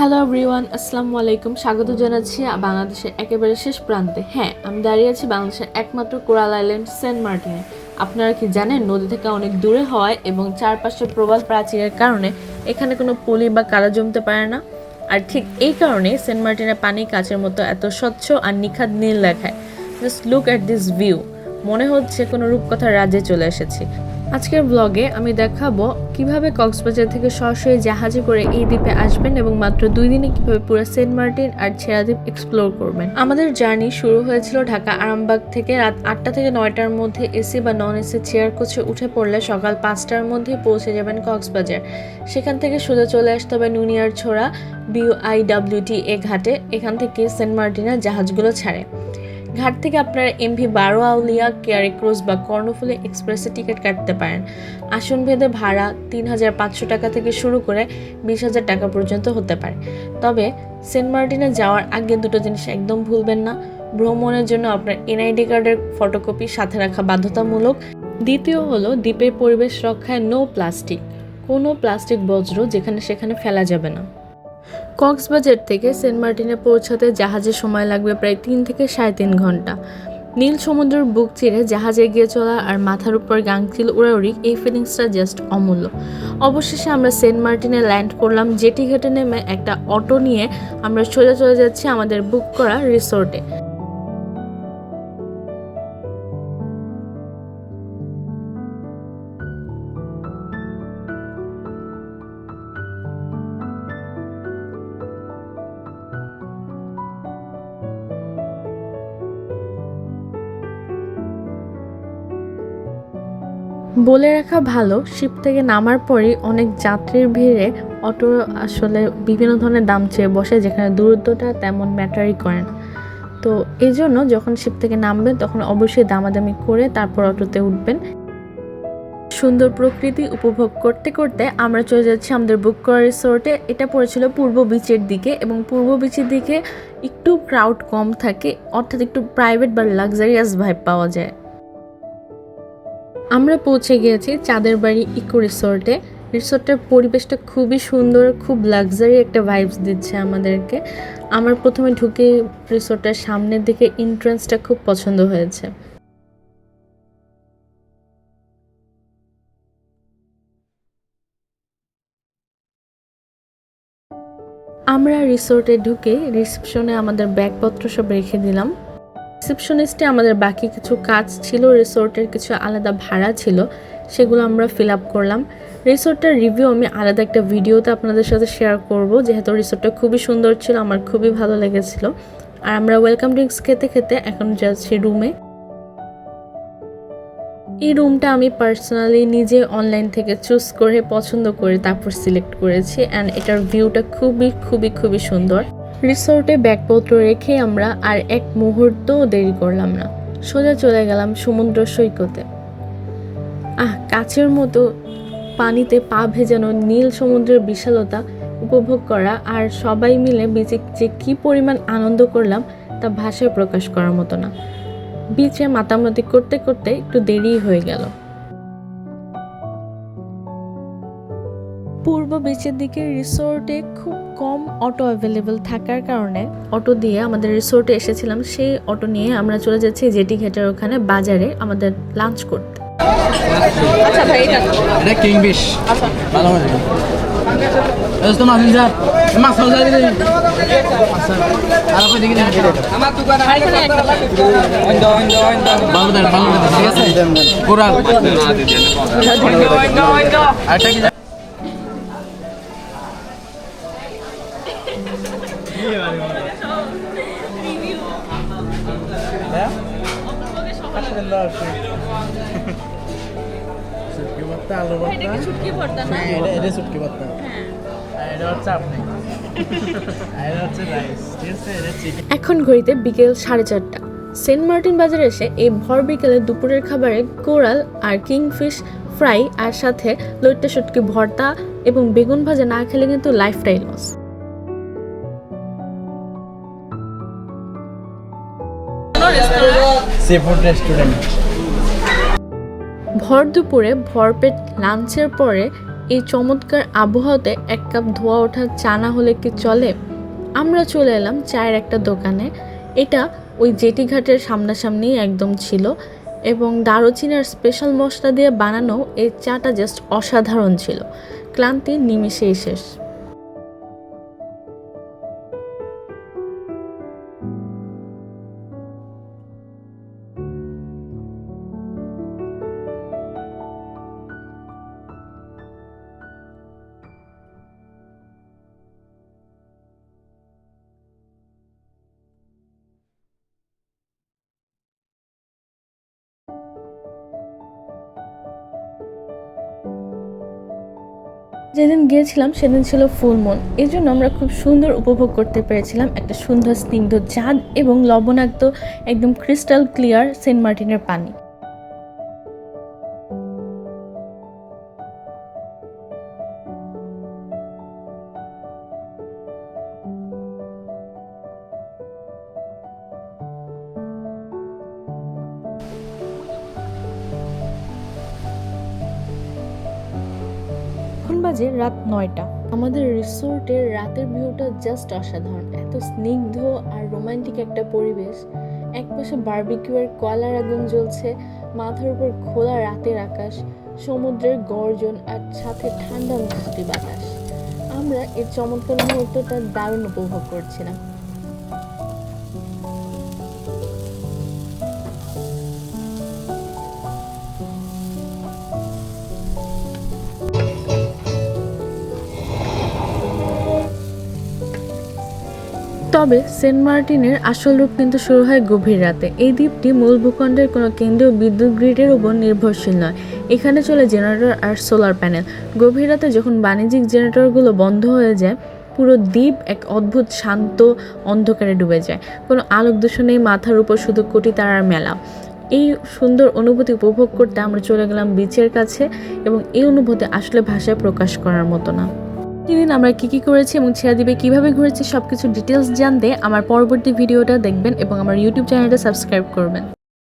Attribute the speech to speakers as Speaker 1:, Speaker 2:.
Speaker 1: Hello everyone, আসসালামু আলাইকুম। স্বাগত জানাচ্ছি বাংলাদেশের একেবারে শেষ প্রান্তে। হ্যাঁ, আমি দাঁড়িয়ে আছি বাংলাদেশের একমাত্র কোরাল আইল্যান্ড সেন্ট মার্টিনে। আপনারা কি জানেন, নদী থেকে অনেক দূরে হওয়ায় এবং চারপাশে প্রবাল প্রাচীরের কারণে এখানে কোনো পলি বা কাদা জমতে পারে না। আর ঠিক এই কারণে সেন্ট মার্টিনের পানি কাচের মতো এত স্বচ্ছ আর নিখাদ নীল দেখায়। Just look at this view, মনে হচ্ছে কোনো রূপকথার রাজ্যে চলে এসেছি। আজকের ব্লগে আমি দেখাবো কিভাবে কক্সবাজার থেকে সরাসরি জাহাজে করে এই দ্বীপে আসবেন এবং মাত্র 2 দিনে কিভাবে পুরো সেন্ট মার্টিন আর ছেড়া দ্বীপ এক্সপ্লোর করবেন। আমাদের জার্নি শুরু হয়েছিল ঢাকা আরামবাগ থেকে। রাত 8টা থেকে 9টার মধ্যে এসি বা নন এসি চেয়ার কোচে উঠে পড়লে সকাল 5টার মধ্যে পৌঁছে যাবেন কক্সবাজার। সেখান থেকে সোজা চলে আসতে হবে নুনিয়ারছড়া BUIWTA ঘাটে। এখান থেকে সেন্ট মার্টিনের জাহাজগুলো ছাড়ে। ঘাট থেকে আপনারা MV12 আউলিয়া, কেয়ারি ক্রুজ বা কর্ণফুলী এক্সপ্রেসে টিকিট কাটতে পারেন। আসন ভেদে ভাড়া 3,500 টাকা থেকে শুরু করে 20,000 টাকা পর্যন্ত হতে পারে। তবে সেন্ট মার্টিনে যাওয়ার আগে দুটো জিনিস একদম ভুলবেন না। ভ্রমণের জন্য আপনার NID কার্ডের ফটোকপি সাথে রাখা বাধ্যতামূলক। দ্বিতীয় হলো দ্বীপের পরিবেশ রক্ষায় নো প্লাস্টিক। কোনো প্লাস্টিক বজ্র যেখানে সেখানে ফেলা যাবে না। কক্সবাজার থেকে সেন্ট মার্টিনে পৌঁছাতে জাহাজে সময় লাগবে প্রায় 3 থেকে 3.5 ঘন্টা। নীল সমুদ্রের বুক চিরে জাহাজে এগিয়ে চলা আর মাথার উপর গাংচিল উড়াউড়ি, এই ফিলিংসটা জাস্ট অমূল্য। অবশেষে আমরা সেন্ট মার্টিনে ল্যান্ড করলাম। জেটি ঘাটে নেমে একটা অটো নিয়ে আমরা সোজা চলে যাচ্ছি আমাদের বুক করা রিসোর্টে। বলে রাখা ভালো, শিপ থেকে নামার পরই অনেক যাত্রীর ভিড়ে অটো আসলে বিভিন্ন ধরনের দাম চেয়ে বসে, যেখানে দূরত্বটা তেমন ম্যাটারই করে না। তো এই জন্য যখন শিপ থেকে নামবেন তখন অবশ্যই দামাদামি করে তারপর অটোতে উঠবেন। সুন্দর প্রকৃতি উপভোগ করতে করতে আমরা চলে যাচ্ছি আমাদের বুক করা রিসোর্টে। এটা পড়েছিল পূর্ব বিচের দিকে এবং পূর্ব বিচের দিকে একটু ক্রাউড কম থাকে, অর্থাৎ একটু প্রাইভেট বা লাক্সারিয়াস ভাইব পাওয়া যায়। আমরা পৌঁছে গিয়েছি চাঁদের বাড়ি ইকো রিসোর্টে। রিসোর্টের পরিবেশটা খুবই সুন্দর, খুব লাক্সারি একটা ভাইবস দিচ্ছে আমাদেরকে। আমার প্রথমে ঢুকে রিসোর্টের সামনের দিকে এন্ট্রান্সটা খুব পছন্দ হয়েছে। আমরা রিসোর্টে ঢুকে রিসেপশনে আমাদের ব্যাগপত্র সব রেখে দিলাম। রিসেপশনিস্টে আমাদের বাকি কিছু কাজ ছিল, রিসোর্টের কিছু আলাদা ভাড়া ছিল, সেগুলো আমরা ফিল আপ করলাম। রিসোর্টের রিভিউ আমি আলাদা একটা ভিডিওতে আপনাদের সাথে শেয়ার করব, যেহেতু রিসোর্টটা খুবই সুন্দর ছিল, আমার খুবই ভালো লেগেছিল। আর আমরা ওয়েলকাম ড্রিঙ্কস খেতে খেতে এখন যাচ্ছি রুমে। এই রুমটা আমি পার্সোনালি নিজে অনলাইন থেকে চুজ করে পছন্দ করে তারপর সিলেক্ট করেছি, অ্যান্ড এটার ভিউটা খুবই খুবই খুবই সুন্দর। রিসোর্টে ব্যাগপত্র রেখে আমরা আর এক মুহূর্তও দেরি করলাম না, সোজা চলে গেলাম সমুদ্র সৈকতে। কাচের মতো পানিতে পা ভেজানো নীল সমুদ্রের বিশালতা উপভোগ করা আর সবাই মিলে বিচে যে কী পরিমাণ আনন্দ করলাম তা ভাষায় প্রকাশ করার মতো না। বিচে মাতামাতি করতে করতে একটু দেরি হয়ে গেল। পূর্ব বিচের দিকে রিসোর্টে খুব কম অটো অ্যাভেলেবেল থাকার কারণে অটো দিয়ে আমাদের রিসোর্টে এসেছিলাম। সেই অটো নিয়ে আমরা চলে যাচ্ছি জেটি ঘাটের ওখানে বাজারে আমাদের লাঞ্চ করতে।
Speaker 2: আচ্ছা ভাই, এটা কিংফিশ ভালো হবে। এস তো মাছ যা মাছ হয়ে যাবে। আর কই দেখি না আমার দোকান এখানে ওইন্দা ঠিক আছে কোরাল না দিবেন ওইন্দা আটা কি
Speaker 1: এখন ঘড়িতে বিকেল 4:30। সেন্ট মার্টিন বাজারে এসে এই ভর বিকেলে দুপুরের খাবারে কোরাল আর কিংফিশ ফ্রাই আর সাথে লইট্টা শুটকি ভর্তা এবং বেগুন ভাজা না খেলে কিন্তু লাইফটাই লস।
Speaker 2: Seafood restaurant.
Speaker 1: ভর দুপুরে ভরপেট লাঞ্চের পরে এই চমৎকার আবহাওয়াতে এক কাপ ধোয়া ওঠা চা না হলে কি চলে? আমরা চলে এলাম চায়ের একটা দোকানে। এটা ওই জেটি ঘাটের সামনাসামনি একদম ছিল এবং দারুচিনি আর স্পেশাল মশলা দিয়ে বানানো এই চাটা জাস্ট অসাধারণ ছিল। ক্লান্তি নিমেষেই শেষ। যেদিন গিয়েছিলাম সেদিন ছিল ফুল মুন, এই জন্য আমরা খুব সুন্দর উপভোগ করতে পেরেছিলাম একটা সুন্দর স্নিগ্ধ চাঁদ এবং লবণাক্ত একদম ক্রিস্টাল ক্লিয়ার সেন্ট মার্টিনের পানি। এখন বাজে রাত 9টা। আমাদের রিসোর্টের রাতের ভিউটা জাস্ট অসাধারণ, এত স্নিগ্ধ আর রোমান্টিক একটা পরিবেশ। একপাশে বারবিকিউয়ের কয়লার আগুন জ্বলছে, মাথার উপর খোলা রাতের আকাশ, সমুদ্রের গর্জন আর সাথে ঠান্ডা মিষ্টি বাতাস। আমরা এই চমৎকার মুহূর্তটা দারুণ উপভোগ করছিলাম। তবে সেন্ট মার্টিনের আসল রূপ কিন্তু শুরু হয় গভীর রাতে। এই দ্বীপটি মূল ভূখণ্ডের কোনো কেন্দ্রীয় বিদ্যুৎ গ্রিডের উপর নির্ভরশীল নয়। এখানে চলে জেনারেটর আর সোলার প্যানেল। গভীর রাতে যখন বাণিজ্যিক জেনারেটরগুলো বন্ধ হয়ে যায়, পুরো দ্বীপ এক অদ্ভুত শান্ত অন্ধকারে ডুবে যায়। কোনো আলোক দূষণ নেই, মাথার উপর শুধু কোটি তারার মেলা। এই সুন্দর অনুভূতি উপভোগ করতে আমরা চলে গেলাম বিচের কাছে এবং এই অনুভূতি আসলে ভাষায় প্রকাশ করার মতো না। সেদিন আমরা কী করেছি এবং ছেড়া দ্বীপে কীভাবে ঘুরেছি সব কিছু ডিটেলস জানতে আমার পরবর্তী ভিডিওটা দেখবেন এবং আমার ইউটিউব চ্যানেলটা সাবস্ক্রাইব করবেন।